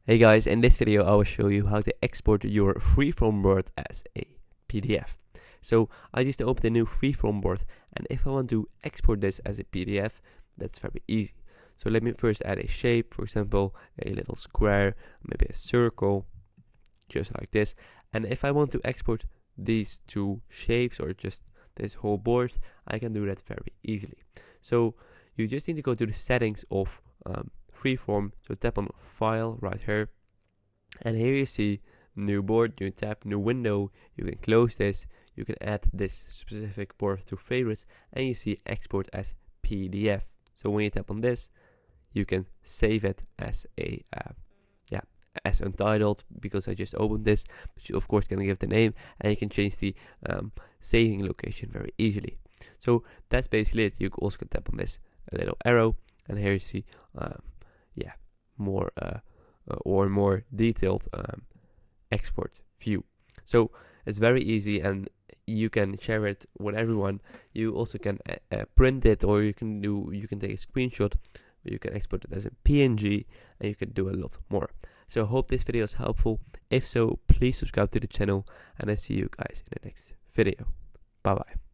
Hey guys, in this video I will show you how to export your Freeform board as a PDF. So I just opened a new Freeform board, and if I want to export this as a PDF, that's very easy. So let me first add a shape, for example, a little square, maybe a circle, just like this. And if I want to export these two shapes or just this whole board, I can do that very easily. So you just need to go to the settings of Freeform, so tap on File right here, and here you see New Board. You tap New Window, you can close this, you can add this specific board to favorites, and you see Export as PDF. So when you tap on this, you can save it as a as untitled, because I just opened this, but you of course can give the name, and you can change the saving location very easily. So that's basically it. You also can tap on this little arrow, and here you see more detailed export view. So it's very easy, and you can share it with everyone. You also can print it, or you can take a screenshot, or you can export it as a PNG, and you can do a lot more. So I hope this video is helpful. If so, please subscribe to the channel, and I see you guys in the next video. Bye bye.